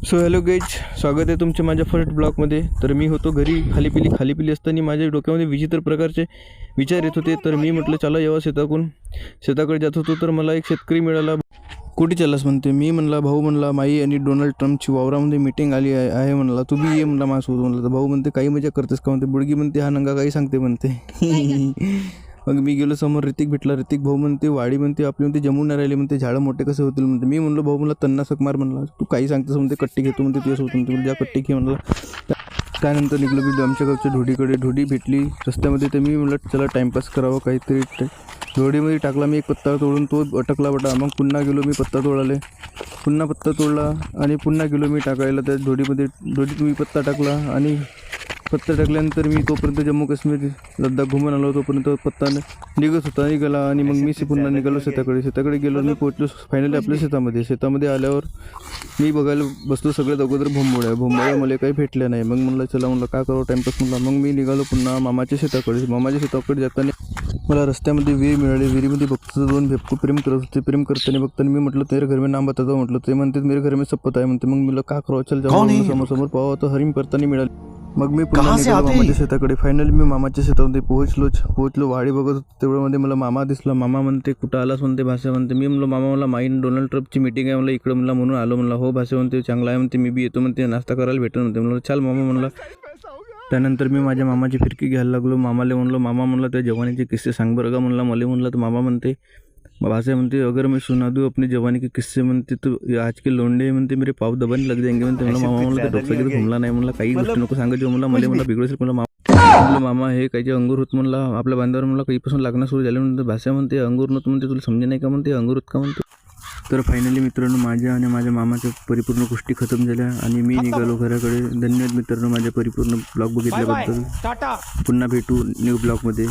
So hello guys, स्वागत आहे तुमचे माझ्या फर्स्ट ब्लॉगमध्ये. तर मी होतो घरी खाली पिली असताना माझ्या डोक्यामध्ये विचित्र प्रकारचे विचार येत होते. तर मी म्हटलं चला येवा शेताकडे जात होतो तर मला एक शेतकरी मिळाला. कुठे चाललास म्हणते. मी म्हणला भाऊ म्हणला माई आणि डोनाल्ड ट्रम्पची वावरामध्ये मीटिंग आली आहे म्हणला, तू बी ये म्हणला माझ्यासोबत म्हणलं. तर भाऊ म्हणते काही मजा करतेस का म्हणते. बुडगी म्हणते हा नंगा काही सांगते म्हणते. मग मी गेलो समोर, ऋतिक भेटला. ऋतिक भाऊ म्हणते वाडी म्हणते आपली म्हणते जमून नाही राहिली म्हणते, झाडं मोठे कसे होतील म्हणते. मी म्हणलो भाऊ मला तन्नासक मार म्हणला, तू काही सांगतेस म्हणते, कट्टी घेतो म्हणते तुझ्यासोबत म्हणते, ज्या कट्टी घे म्हणला. त्यानंतर निघलो मी आमच्या गावच्या ढोडीकडे. ढोडी भेटली रस्त्यामध्ये, तर मी म्हणलं चला टाईमपास करावं काहीतरी. ढोडीमध्ये टाकला मी एक पत्ता तोडून, तो अटकला बटा. मग पुन्हा गेलो मी पत्ता तोडाले, पुन्हा पत्ता तोडला आणि पुन्हा गेलो मी टाकायला त्या ढोडीमध्ये. ढोडीत मी पत्ता टाकला आणि पत्ता टाकल्यानंतर मी तोपर्यंत जम्मू काश्मीर लद्दाख घुमून आलो. तोपर्यंत पत्ता निघाला आणि मग मी पुन्हा निघालो शेताकडे गेलो. मी पोहोचलो फायनली आपल्या शेतामध्ये आल्यावर मी बघायला बसलो. सगळ्यात अगोदर भोंबळ्या मला काही भेटल्या नाही. मग म्हणलं चला म्हणलं काय करावं टाईमपास म्हणला. मग मी निघालो पुन्हा मामाच्या शेताकडे जाताना मला रस्त्यामध्ये विहीर मिळाली. विहिरीमध्ये बघतो दोन भेपकू प्रेम करत होते. प्रेम करताना मी म्हटलं तेरे घर में नाम बताता म्हटलं. ते म्हणते मेरे घर में सब पता आहे म्हणते. मग मला का करावं, चल जाऊ समोर पाहावं. तर हरिम करताना मिळाली. मग मी पुन्हा निघालो मामाच्या शेताकडे. फायनली मी मामाच्या शेतामध्ये पोहोचलो. वाडी बघत होतो तेवढ्यामध्ये मला मामा दिसला. मामा म्हणते कुठं आलास म्हणते. भाषा म्हणते. मी म्हणलो मामा मला माईन डोनाल्ड ट्रम्पची मीटिंग आहे म्हणलं इकडं म्हणला, म्हणून आलो म्हणला. हो भाषा म्हणते चांगला आहे म्हणते, मी बी येतो म्हणते, नाश्ता करायला भेटेल म्हणते. म्हणलं चाल मामा म्हणला. त्यानंतर मी माझ्या मामाची फिरकी घ्यायला लागलो. मामाला म्हणलो मामा म्हणलं त्या जवानीचे किस्से सांग बरं का म्हणला. मला म्हणलं तर मामा म्हणते भाषा म्हणते अगर मैं सुना दूँ अपने जवानी के किस्से म्हणते तो आज के लोंडे म्हणते मेरे पाव दबाने लग जाएंगे म्हणते. मला मामा म्हणलं डोक्यात घुमला नाही म्हणला, काही गोष्टी नको सांगायची म्हणला, मला बिघडवशील म्हणलं. मामा हे काही अंगूर होत म्हणला आपल्या बांधावर म्हणला, काहीपासून लागणं सुरू झाले म्हणते. भाषा म्हणते अंगूर नव्हतं म्हणते, तुला समजे नाही का म्हणते, अंगूर होत का म्हणते. तर फायनली मित्रांनो माझ्या आणि माझ्या मामाच्या परिपूर्ण गोष्टी खतम झाल्या आणि मी निघालो घराकडे. धन्यवाद मित्रांनो माझ्या परिपूर्ण ब्लॉग बघितल्याबद्दल. पुन्हा भेटू न्यू ब्लॉगमध्ये.